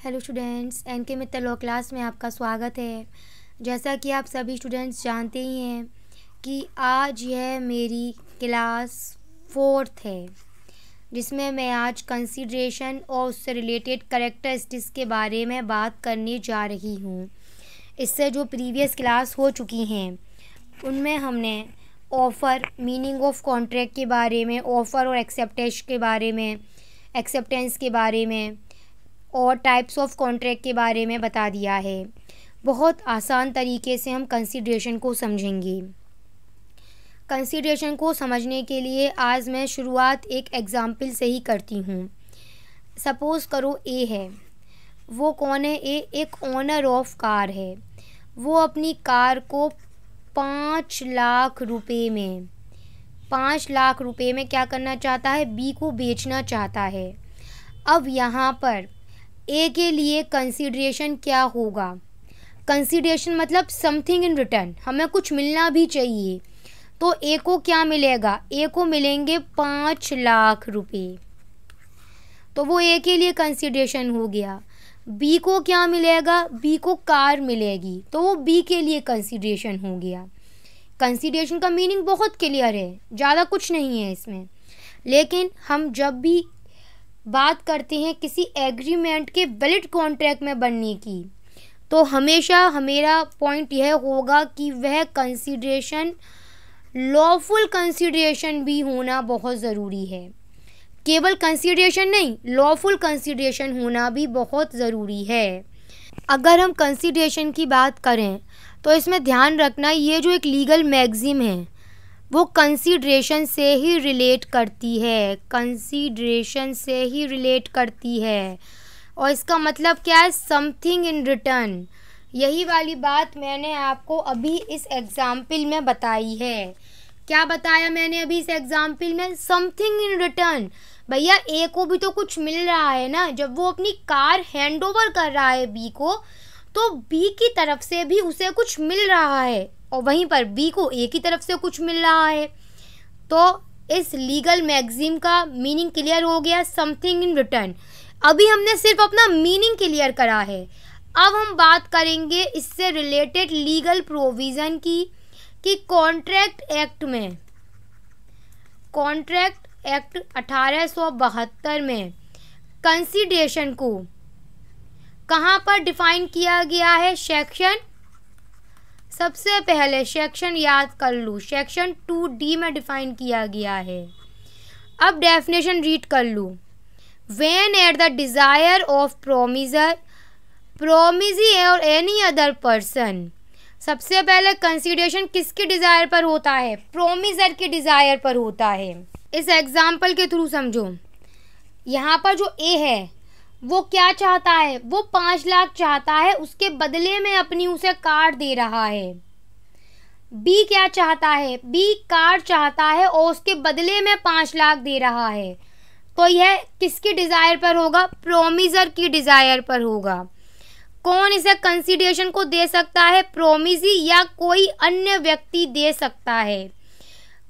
Hello students, NK Mittal law class में आपका स्वागत है। जैसा कि आप सभी स्टूडेंट्स जानते ही हैं कि आज यह मेरी क्लास 4th है, जिसमें मैं आज कंसीडरेशन और उससे रिलेटेड कैरेक्टरिस्टिक्स के बारे में बात करने जा रही हूँ। इससे जो प्रीवियस क्लास हो चुकी हैं उनमें हमने ऑफ़र, मीनिंग ऑफ कॉन्ट्रैक्ट के बारे में, ऑफ़र और एक्सेप्टेंस के बारे में और टाइप्स ऑफ कॉन्ट्रैक्ट के बारे में बता दिया है। बहुत आसान तरीके से हम कंसीडरेशन को समझेंगे। कंसीडरेशन को समझने के लिए आज मैं शुरुआत एक एग्ज़ाम्पल से ही करती हूँ। सपोज़ करो ए है। वो कौन है? ए एक ओनर ऑफ कार है। वो अपनी कार को 5 लाख रुपए में क्या करना चाहता है? बी को बेचना चाहता है। अब यहाँ पर ए के लिए कंसीडरेशन क्या होगा? कंसीडरेशन मतलब समथिंग इन रिटर्न, हमें कुछ मिलना भी चाहिए। तो ए को क्या मिलेगा? ए को मिलेंगे 5 लाख रुपए। तो वो ए के लिए कंसीडरेशन हो गया। बी को क्या मिलेगा? बी को कार मिलेगी, तो वो बी के लिए कंसीडरेशन हो गया। कंसीडरेशन का मीनिंग बहुत क्लियर है, ज़्यादा कुछ नहीं है इसमें। लेकिन हम जब भी बात करते हैं किसी एग्रीमेंट के वैलिड कॉन्ट्रैक्ट में बनने की, तो हमेशा हमारा पॉइंट यह होगा कि वह कंसीडरेशन लॉफुल कंसीडरेशन भी होना बहुत ज़रूरी है। केवल कंसीडरेशन नहीं, लॉफुल कंसीडरेशन होना भी बहुत ज़रूरी है। अगर हम कंसीडरेशन की बात करें तो इसमें ध्यान रखना, ये जो एक लीगल मैगज़ीम है वो कंसीडरेशन से ही रिलेट करती है। और इसका मतलब क्या है? Something in return. यही वाली बात मैंने आपको अभी इस एग्ज़ाम्पल में बताई है। क्या बताया मैंने अभी इस एग्ज़ाम्पल में? Something in return. भैया ए को भी तो कुछ मिल रहा है ना। जब वो अपनी कार हैंड ओवर कर रहा है बी को, तो बी की तरफ से भी उसे कुछ मिल रहा है और वहीं पर बी को ए की तरफ से कुछ मिल रहा है। तो इस लीगल मैगज़ीम का मीनिंग क्लियर हो गया, समथिंग इन रिटर्न। अभी हमने सिर्फ अपना मीनिंग क्लियर करा है। अब हम बात करेंगे इससे रिलेटेड लीगल प्रोविज़न की कि कॉन्ट्रैक्ट एक्ट 1872 में कंसीडरेशन को कहाँ पर डिफाइन किया गया है? सबसे पहले सेक्शन याद कर लो, सेक्शन 2D में डिफाइन किया गया है। अब डेफिनेशन रीड कर लो। When at the desire of promisee और एनी अदर पर्सन। सबसे पहले कंसीडरेशन किसके डिज़ायर पर होता है? प्रोमिजर के डिज़ायर पर होता है। इस एग्जाम्पल के थ्रू समझो। यहाँ पर जो ए है वो क्या चाहता है? वो 5 लाख चाहता है, उसके बदले में अपनी उसे कार दे रहा है। बी क्या चाहता है? बी कार चाहता है और उसके बदले में 5 लाख दे रहा है। तो यह किसकी डिज़ायर पर होगा? प्रोमिजर की डिज़ायर पर होगा। कौन इसे कंसीडरेशन को दे सकता है? प्रोमिजी या कोई अन्य व्यक्ति दे सकता है।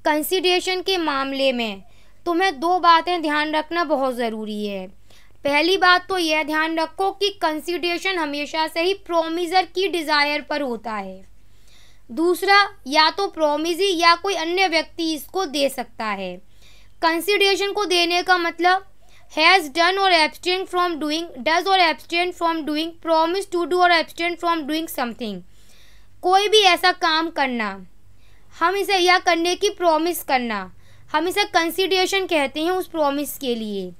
कंसीडरेशन के मामले में तुम्हें 2 बातें ध्यान रखना बहुत ज़रूरी है। पहली बात तो यह ध्यान रखो कि कंसीडरेशन हमेशा से ही प्रोमिजर की डिज़ायर पर होता है। दूसरा, या तो प्रोमिजी या कोई अन्य व्यक्ति इसको दे सकता है। कंसीडरेशन को देने का मतलब has done or abstain from doing, does or abstain from doing, promise to do or abstain from doing something. कोई भी ऐसा काम करना, हम इसे यह करने की प्रॉमिस करना, हम इसे कंसीडरेशन कहते हैं उस प्रॉमिस के लिए।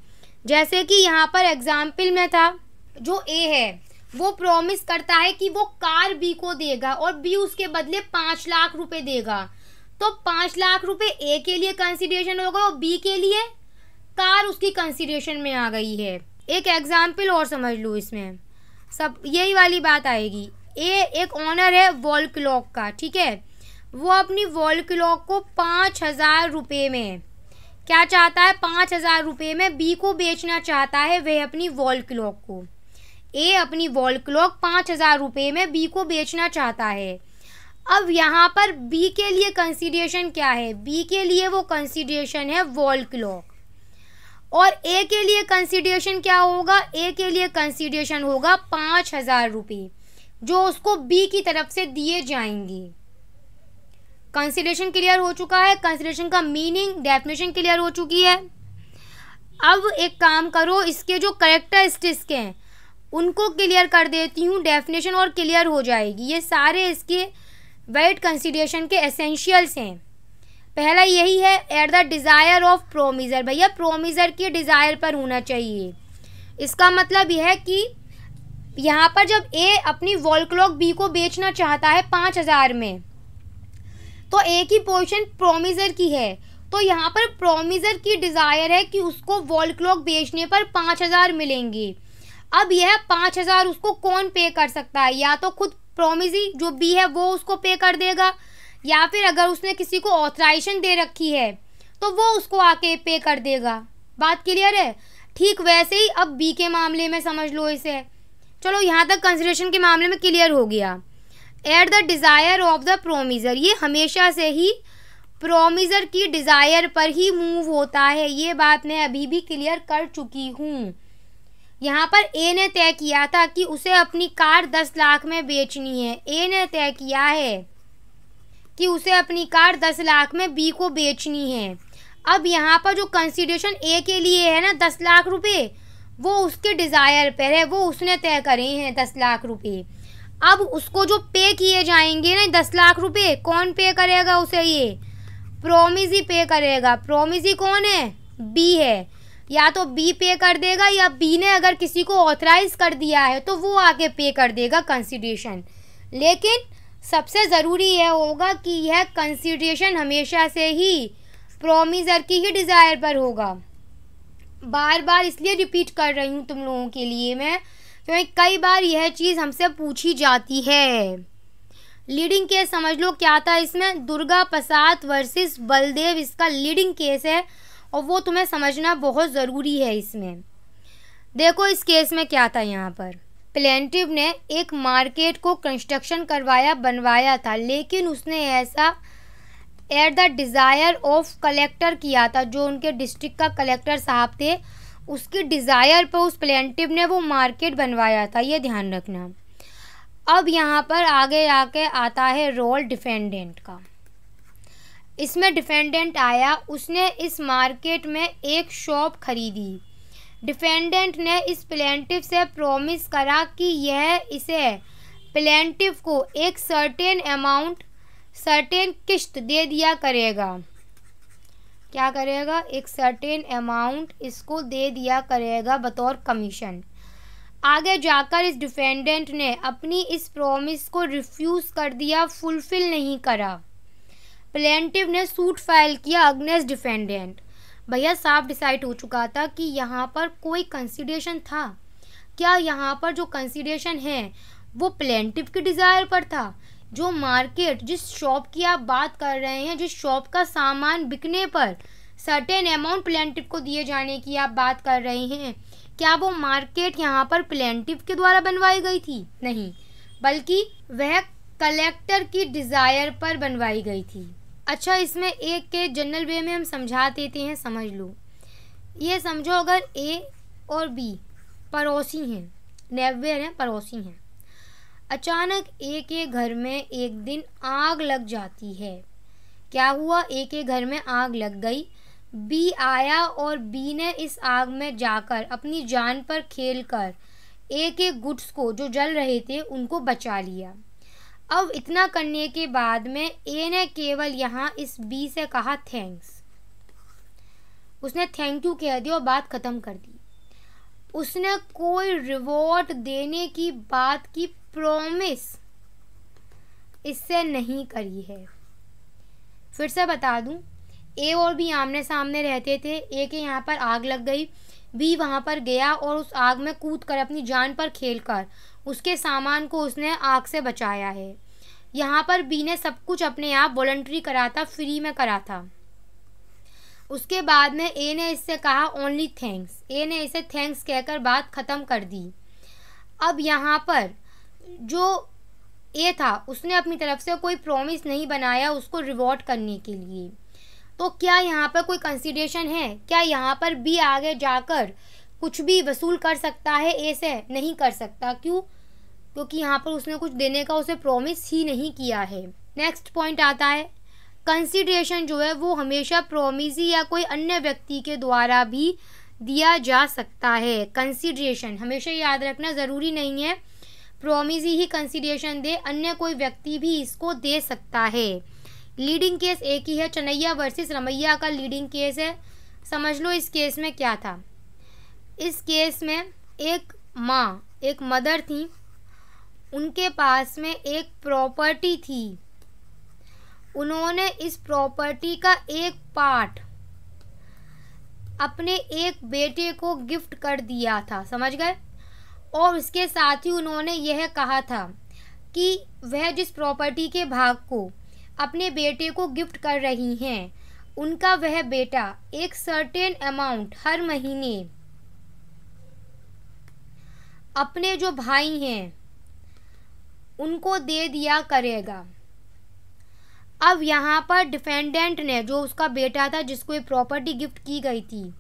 जैसे कि यहाँ पर एग्जाम्पल में था, जो ए है वो प्रॉमिस करता है कि वो कार बी को देगा और बी उसके बदले 5 लाख रुपए देगा। तो 5 लाख रुपए ए के लिए कंसीडरेशन होगा और बी के लिए कार उसकी कंसीडरेशन में आ गई है। एक एग्जाम्पल और समझ लो, इसमें सब यही वाली बात आएगी। ए एक ऑनर है वॉल क्लॉक का, ठीक है। वो अपनी वॉल क्लॉक को 5,000 रुपये में क्या चाहता है? 5,000 रुपये में बी को बेचना चाहता है वह अपनी वॉल क्लॉक को। ए अपनी वॉल क्लॉक 5,000 रुपये में बी को बेचना चाहता है। अब यहाँ पर बी के लिए कंसीडरेशन क्या है? बी के लिए वो कंसीडरेशन है वॉल क्लॉक। और ए के लिए कंसीडरेशन क्या होगा, ए के लिए कंसीडरेशन होगा 5,000 रुपये जो उसको बी की तरफ से दिए जाएंगे। कंसीडरेशन क्लियर हो चुका है, कंसीडरेशन का मीनिंग डेफिनेशन क्लियर हो चुकी है। अब एक काम करो, इसके जो कैरेक्टरिस्टिक्स हैं उनको क्लियर कर देती हूँ, डेफिनेशन और क्लियर हो जाएगी। ये सारे इसके वेट कंसीडरेशन के एसेंशियल्स हैं। पहला यही है, एट द डिज़ायर ऑफ प्रोमिजर। भैया प्रोमिजर के डिज़ायर पर होना चाहिए। इसका मतलब यह है कि यहाँ पर जब ए अपनी वॉल क्लॉक बी को बेचना चाहता है 5,000 में, तो ए की पोजीशन प्रोमिजर की है, तो यहाँ पर प्रोमिजर की डिज़ायर है कि उसको वॉल क्लॉक बेचने पर 5,000 मिलेंगे। अब यह 5,000 उसको कौन पे कर सकता है, या तो खुद प्रोमिजी जो बी है वो उसको पे कर देगा, या फिर अगर उसने किसी को ऑथराइजेशन दे रखी है तो वो उसको आके पे कर देगा। बात क्लियर है। ठीक वैसे ही अब बी के मामले में समझ लो इसे। चलो यहाँ तक कंसिडरेशन के मामले में क्लियर हो गया। At the desire of the promisor, ये हमेशा से ही प्रोमिजर की डिज़ायर पर ही मूव होता है, ये बात मैं अभी भी क्लियर कर चुकी हूँ। यहाँ पर ए ने तय किया था कि उसे अपनी कार 10 लाख में बेचनी है। ए ने तय किया है कि उसे अपनी कार 10 लाख में बी को बेचनी है। अब यहाँ पर जो कंसीडरेशन ए के लिए है ना 10 लाख रुपए, वो उसके डिज़ायर पर है, वो उसने तय करे हैं 10 लाख रुपए। अब उसको जो पे किए जाएंगे ना 10 लाख रुपए, कौन पे करेगा उसे, ये प्रोमिजी पे करेगा। प्रोमिजी कौन है, बी है। या तो बी पे कर देगा, या बी ने अगर किसी को ऑथराइज कर दिया है तो वो आके पे कर देगा कंसीडरेशन। लेकिन सबसे ज़रूरी यह होगा कि यह कंसीडरेशन हमेशा से ही प्रोमिजर की ही डिज़ायर पर होगा। बार बार इसलिए रिपीट कर रही हूँ तुम लोगों के लिए मैं, क्योंकि कई बार यह चीज़ हमसे पूछी जाती है। लीडिंग केस समझ लो क्या था इसमें, दुर्गा प्रसाद वर्सेस बलदेव इसका लीडिंग केस है, और वो तुम्हें समझना बहुत ज़रूरी है इसमें। देखो इस केस में क्या था, यहाँ पर प्लेंटिव ने एक मार्केट को कंस्ट्रक्शन करवाया बनवाया था, लेकिन उसने ऐसा eight the desire of collector किया था, जो उनके डिस्ट्रिक्ट का कलेक्टर साहब थे, उसकी डिज़ायर पर उस प्लेंटिव ने वो मार्केट बनवाया था, ये ध्यान रखना। अब यहाँ पर आगे आके आता है रोल डिफेंडेंट का। इसमें डिफेंडेंट आया, उसने इस मार्केट में एक शॉप खरीदी। डिफेंडेंट ने इस प्लेंटिव से प्रॉमिस करा कि यह इसे प्लेंटिव को एक सर्टेन अमाउंट, सर्टेन किस्त दे दिया करेगा। क्या करेगा, एक सर्टेन अमाउंट इसको दे दिया करेगा बतौर कमीशन। आगे जाकर इस डिफेंडेंट ने अपनी इस प्रॉमिस को रिफ्यूज़ कर दिया, फुलफिल नहीं करा। प्लेंटिव ने सूट फाइल किया अगेंस्ट डिफेंडेंट। भैया साफ डिसाइड हो चुका था कि यहाँ पर कोई कंसीडरेशन था क्या, यहाँ पर जो कंसीडरेशन है वो प्लेंटिव के डिज़ायर पर था। जो मार्केट, जिस शॉप की आप बात कर रहे हैं, जिस शॉप का सामान बिकने पर सर्टेन अमाउंट प्लेंटिव को दिए जाने की आप बात कर रहे हैं, क्या वो मार्केट यहाँ पर प्लेंटिव के द्वारा बनवाई गई थी? नहीं, बल्कि वह कलेक्टर की डिज़ायर पर बनवाई गई थी। अच्छा, इसमें एक के जनरल वे में हम समझा देते हैं, समझ लो। ये समझो अगर ए और बी पड़ोसी हैं, नेबर हैं, पड़ोसी हैं। अचानक ए के घर में एक दिन आग लग जाती है। क्या हुआ, ए के घर में आग लग गई। बी आया और बी ने इस आग में जाकर अपनी जान पर खेलकर ए के गुड्स को, जो जल रहे थे, उनको बचा लिया। अब इतना करने के बाद में ए ने केवल यहाँ इस बी से कहा थैंक्स। उसने थैंक यू कह दिया और बात ख़त्म कर दी। उसने कोई रिवॉर्ड देने की बात की प्रॉमिस इससे नहीं करी है। फिर से बता दूं, ए और बी आमने सामने रहते थे। ए के यहाँ पर आग लग गई, बी वहाँ पर गया और उस आग में कूदकर अपनी जान पर खेलकर उसके सामान को उसने आग से बचाया है। यहाँ पर बी ने सब कुछ अपने आप वॉलंटरी करा था, फ्री में करा था। उसके बाद में ए ने इससे कहा ओनली थैंक्स। ए ने इसे थैंक्स कहकर बात ख़त्म कर दी। अब यहाँ पर जो ए था उसने अपनी तरफ से कोई प्रॉमिस नहीं बनाया उसको रिवॉर्ड करने के लिए। तो क्या यहाँ पर कोई कंसीडरेशन है? क्या यहाँ पर बी आगे जाकर कुछ भी वसूल कर सकता है ए से? नहीं कर सकता। क्यों? क्योंकि यहाँ पर उसने कुछ देने का उसे प्रॉमिस ही नहीं किया है। नेक्स्ट पॉइंट आता है, कंसीडरेशन जो है वो हमेशा प्रॉमिसी या कोई अन्य व्यक्ति के द्वारा भी दिया जा सकता है। कंसीडरेशन हमेशा याद रखना, ज़रूरी नहीं है प्रॉमिसी ही कंसीडरेशन दे, अन्य कोई व्यक्ति भी इसको दे सकता है। लीडिंग केस एक ही है, चनैया वर्सेस रमैया का लीडिंग केस है। समझ लो इस केस में क्या था। इस केस में एक माँ, एक मदर थी, उनके पास में एक प्रॉपर्टी थी। उन्होंने इस प्रॉपर्टी का एक पार्ट अपने एक बेटे को गिफ्ट कर दिया था, समझ गए? और उसके साथ ही उन्होंने यह कहा था कि वह जिस प्रॉपर्टी के भाग को अपने बेटे को गिफ्ट कर रही हैं, उनका वह बेटा एक सर्टेन अमाउंट हर महीने अपने जो भाई हैं उनको दे दिया करेगा। अब यहाँ पर डिफेंडेंट ने, जो उसका बेटा था जिसको ये प्रॉपर्टी गिफ्ट की गई थी,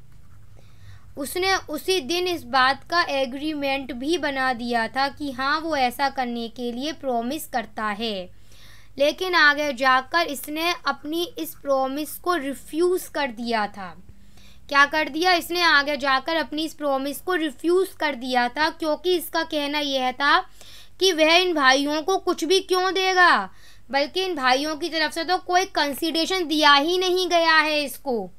उसने उसी दिन इस बात का एग्रीमेंट भी बना दिया था कि हाँ वो ऐसा करने के लिए प्रॉमिस करता है। लेकिन आगे जाकर इसने अपनी इस प्रॉमिस को रिफ्यूज़ कर दिया था। क्या कर दिया? इसने आगे जाकर अपनी इस प्रॉमिस को रिफ्यूज़ कर दिया था, क्योंकि इसका कहना यह था कि वह इन भाइयों को कुछ भी क्यों देगा, बल्कि इन भाइयों की तरफ से तो कोई कंसीडरेशन दिया ही नहीं गया है इसको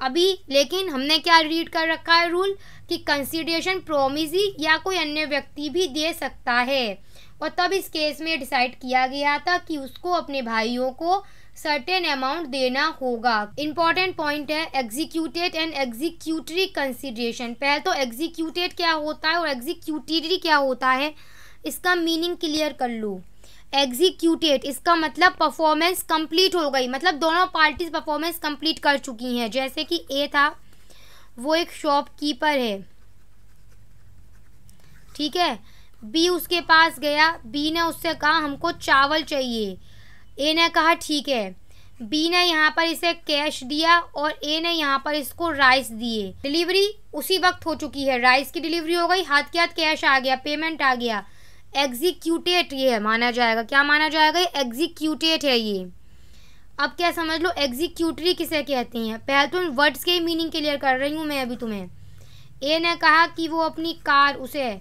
अभी। लेकिन हमने क्या रीड कर रखा है रूल कि कंसीडरेशन प्रॉमिसी या कोई अन्य व्यक्ति भी दे सकता है, और तब इस केस में डिसाइड किया गया था कि उसको अपने भाइयों को सर्टेन अमाउंट देना होगा। इंपॉर्टेंट पॉइंट है एग्जीक्यूटेड एंड एग्जीक्यूटरी कंसीडरेशन। पहले तो एग्जीक्यूटेड क्या होता है और एग्जीक्यूटरी क्या होता है, इसका मीनिंग क्लियर कर लो। एग्जीक्यूटेड इसका मतलब परफॉर्मेंस कंप्लीट हो गई, मतलब दोनों पार्टीज परफॉर्मेंस कंप्लीट कर चुकी हैं। जैसे कि ए था, वो एक शॉपकीपर है, ठीक है। बी उसके पास गया, बी ने उससे कहा हमको चावल चाहिए। ए ने कहा ठीक है। बी ने यहाँ पर इसे कैश दिया और ए ने यहाँ पर इसको राइस दिए। डिलीवरी उसी वक्त हो चुकी है, राइस की डिलीवरी हो गई, हाथ के हाथ कैश आ गया, पेमेंट आ गया। एग्जीक्यूटेड ये माना जाएगा, क्या माना जाएगा? एग्जीक्यूटेड है ये। अब क्या समझ लो एग्जीक्यूटरी किसे कहते हैं। पहले तो इन वर्ड्स के मीनिंग क्लियर कर रही हूँ मैं अभी तुम्हें। ए ने कहा कि वो अपनी कार उसे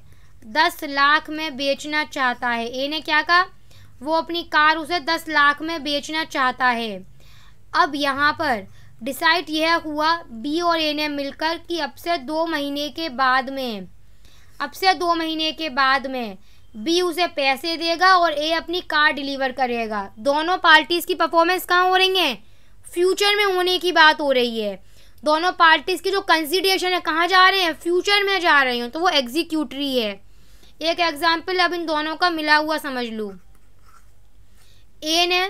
10 लाख में बेचना चाहता है। ए ने क्या कहा? वो अपनी कार उसे 10 लाख में बेचना चाहता है। अब यहाँ पर डिसाइड यह हुआ बी और ए ने मिलकर कि अब से 2 महीने के बाद में बी उसे पैसे देगा और ए अपनी कार डिलीवर करेगा। दोनों पार्टीज़ की परफॉर्मेंस कहाँ हो रही है? फ्यूचर में होने की बात हो रही है। दोनों पार्टीज़ की जो कंसीडरेशन है कहाँ जा रहे हैं? फ्यूचर में जा रहे हैं, तो वो एग्जीक्यूटरी है। एक एग्जाम्पल अब इन दोनों का मिला हुआ समझ लो। ए ने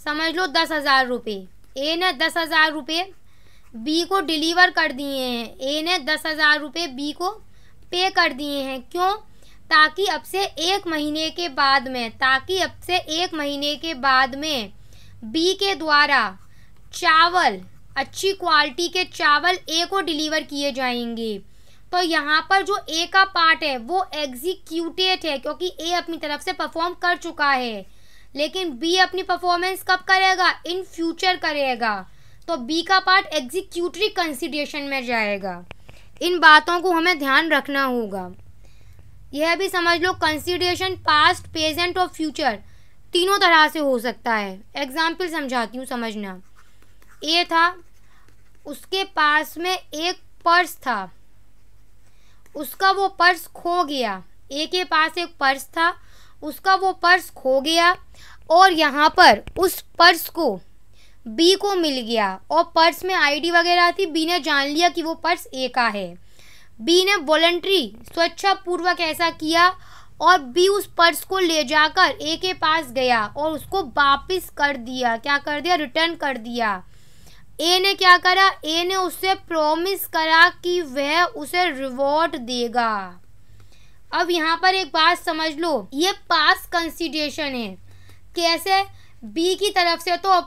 समझ लो 10,000 रुपये, ए ने 10,000 रुपये बी को डिलीवर कर दिए हैं। ए ने 10,000 रुपये बी को पे कर दिए हैं। क्यों? ताकि अब से एक महीने के बाद में बी के द्वारा चावल, अच्छी क्वालिटी के चावल ए को डिलीवर किए जाएंगे। तो यहाँ पर जो ए का पार्ट है वो एग्जीक्यूटेड है, क्योंकि ए अपनी तरफ से परफॉर्म कर चुका है। लेकिन बी अपनी परफॉर्मेंस कब करेगा? इन फ्यूचर करेगा। तो बी का पार्ट एग्जीक्यूटरी कंसीडरेशन में जाएगा। इन बातों को हमें ध्यान रखना होगा। यह भी समझ लो कंसीडरेशन पास्ट, प्रेजेंट और फ्यूचर तीनों तरह से हो सकता है। एग्जाम्पल समझाती हूँ, समझना। ए था, उसके पास में एक पर्स था, उसका वो पर्स खो गया। ए के पास एक पर्स था, उसका वो पर्स खो गया और यहाँ पर उस पर्स को बी को मिल गया और पर्स में आईडी वगैरह थी। बी ने जान लिया कि वो पर्स ए का है। बी ने वॉलंटरी स्वेच्छापूर्वक ऐसा किया और बी उस पर्स को ले जाकर ए के पास गया और उसको वापस कर दिया। क्या कर दिया? रिटर्न कर दिया। ए ने क्या करा? ए ने उससे प्रॉमिस करा कि वह उसे रिवॉर्ड देगा। अब यहाँ पर एक बात समझ लो, ये पास्ट कंसीडरेशन है। कैसे? बी की तरफ से तो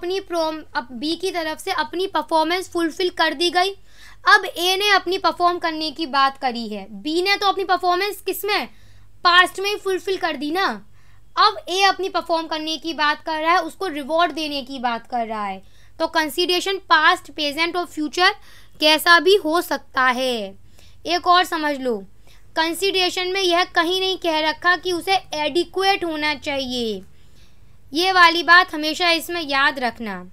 बी की तरफ से अपनी परफॉर्मेंस फुलफिल कर दी गई। अब ए ने अपनी परफॉर्म करने की बात करी है। बी ने तो अपनी परफॉर्मेंस किसमें, पास्ट में ही फुलफिल कर दी ना। अब ए अपनी परफॉर्म करने की बात कर रहा है, उसको रिवॉर्ड देने की बात कर रहा है। तो कंसीडरेशन पास्ट, प्रेजेंट और फ्यूचर कैसा भी हो सकता है। एक और समझ लो, कंसीडरेशन में यह कहीं नहीं कह रखा कि उसे एडिक्वेट होना चाहिए। ये वाली बात हमेशा इसमें याद रखना।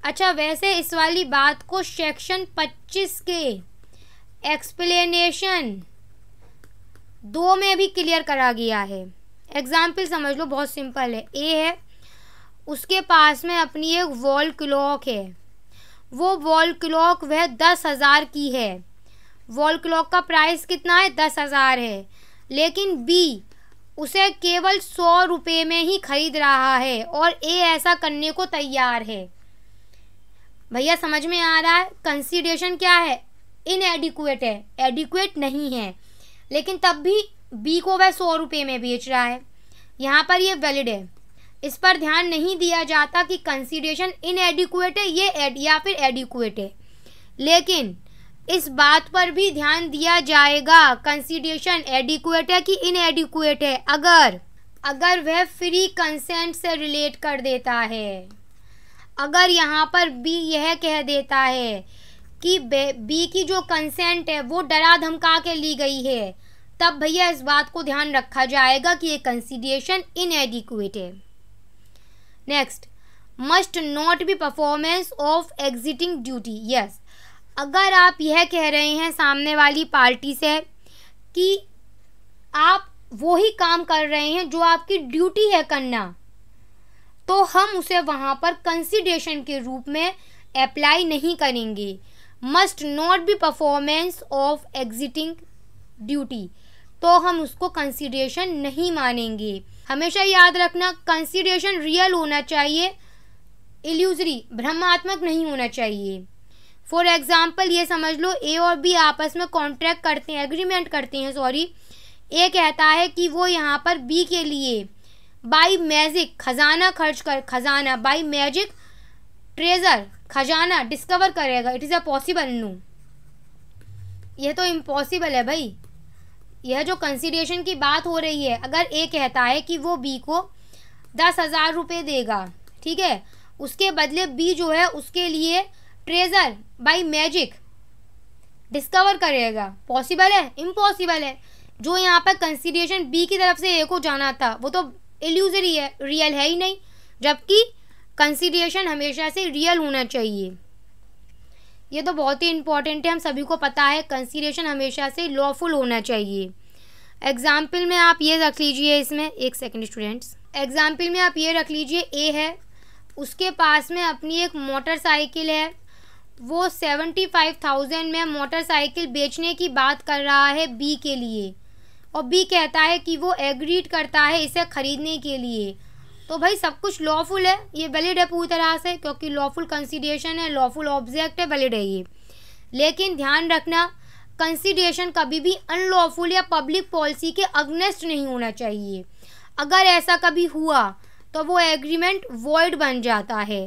अच्छा, वैसे इस वाली बात को सेक्शन 25 के एक्सप्लेनेशन 2 में भी क्लियर करा गया है। एग्जाम्पल समझ लो, बहुत सिंपल है। ए है, उसके पास में अपनी एक वॉल क्लॉक है। वो वॉल क्लॉक वह 10,000 की है। वॉल क्लॉक का प्राइस कितना है, 10,000 है। लेकिन बी उसे केवल 100 रुपये में ही खरीद रहा है और ए ऐसा करने को तैयार है। भैया समझ में आ रहा है, कंसीडरेशन क्या है, इनएडिक्वेट है, एडिक्वेट नहीं है। लेकिन तब भी बी को वह 100 रुपये में बेच रहा है। यहाँ पर ये वैलिड है। इस पर ध्यान नहीं दिया जाता कि कंसीडरेशन इनएडिक्वेट है ये या फिर एडिक्वेट है। लेकिन इस बात पर भी ध्यान दिया जाएगा कंसीडरेशन एडिक्वेट है कि इनएडिक्वेट है अगर वह फ्री कंसेंट से रिलेट कर देता है। अगर यहाँ पर बी यह कह देता है कि बी की जो कंसेंट है वो डरा धमका के ली गई है, तब भैया इस बात को ध्यान रखा जाएगा कि ये कंसीडरेशन इनएडिक्वेट है। Next, must not be performance of exiting duty. Yes, अगर आप यह कह रहे हैं सामने वाली पार्टी से कि आप वो ही काम कर रहे हैं जो आपकी ड्यूटी है करना, तो हम उसे वहाँ पर कंसीडरेशन के रूप में अप्लाई नहीं करेंगे। Must not be performance of exiting duty, तो हम उसको कंसीडरेशन नहीं मानेंगे। हमेशा याद रखना, कंसीडरेशन रियल होना चाहिए, इल्यूजरी भ्रमात्मक नहीं होना चाहिए। फॉर एग्जाम्पल ये समझ लो, ए और बी आपस में कॉन्ट्रैक्ट करते हैं, एग्रीमेंट करते हैं, सॉरी। ए कहता है कि वो यहाँ पर बी के लिए बाई मैजिक खजाना बाई मैजिक ट्रेजर खजाना डिस्कवर करेगा। It is a possible? No, यह तो इम्पॉसिबल है भाई। यह जो कंसीडरेशन की बात हो रही है, अगर ए कहता है कि वो बी को 10,000 रुपये देगा, ठीक है, उसके बदले बी जो है उसके लिए ट्रेजर बाई मैजिक डिस्कवर करेगा, पॉसिबल है? इम्पॉसिबल है। जो यहाँ पर कंसीडरेशन बी की तरफ से ए को जाना था वो तो इल्यूजरी है, रियल है ही नहीं। जबकि कंसीडरेशन हमेशा से रियल होना चाहिए। ये तो बहुत ही इम्पॉर्टेंट है, हम सभी को पता है। कंसीडरेशन हमेशा से लॉफुल होना चाहिए। एग्जाम्पल में आप ये रख लीजिए, इसमें एक सेकंड स्टूडेंट्स, एग्जाम्पल में आप ये रख लीजिए, ए है, उसके पास में अपनी एक मोटरसाइकिल है। वो 75,000 में मोटरसाइकिल बेचने की बात कर रहा है बी के लिए, और बी कहता है कि वो एग्रीड करता है इसे खरीदने के लिए। तो भाई सब कुछ लॉफुल है, ये वैलिड है पूरी तरह से, क्योंकि लॉफुल कंसीडरेशन है, लॉफुल ऑब्जेक्ट है, वैलिड है ये। लेकिन ध्यान रखना, कंसीडरेशन कभी भी अनलॉफुल या पब्लिक पॉलिसी के अगेंस्ट नहीं होना चाहिए। अगर ऐसा कभी हुआ तो वो एग्रीमेंट वॉइड बन जाता है।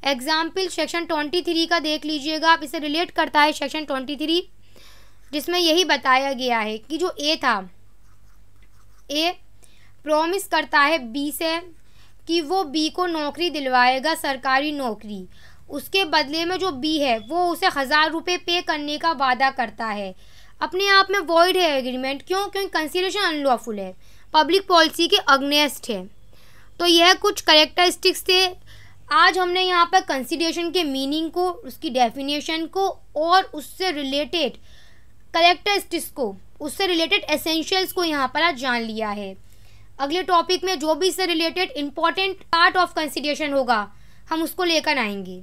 एग्जाम्पल सेक्शन 23 का देख लीजिएगा आप, इसे रिलेट करता है सेक्शन 23, जिसमें यही बताया गया है कि जो ए था, ए प्रॉमिस करता है बी से कि वो बी को नौकरी दिलवाएगा, सरकारी नौकरी। उसके बदले में जो बी है वो उसे 1,000 रुपये पे करने का वादा करता है। अपने आप में वॉइड है एग्रीमेंट। क्यों? क्योंकि कंसीडरेशन अनलॉफुल है, पब्लिक पॉलिसी के अगेंस्ट है। तो यह कुछ कैरेक्टरिस्टिक्स थे। आज हमने यहाँ पर कंसीडरेशन के मीनिंग को, उसकी डेफिनेशन को और उससे रिलेटेड कैरेक्टरिस्टिक्स को, उससे रिलेटेड एसेंशियल्स को यहाँ पर आज जान लिया है। अगले टॉपिक में जो भी इससे related important part of consideration होगा हम उसको लेकर आएंगे।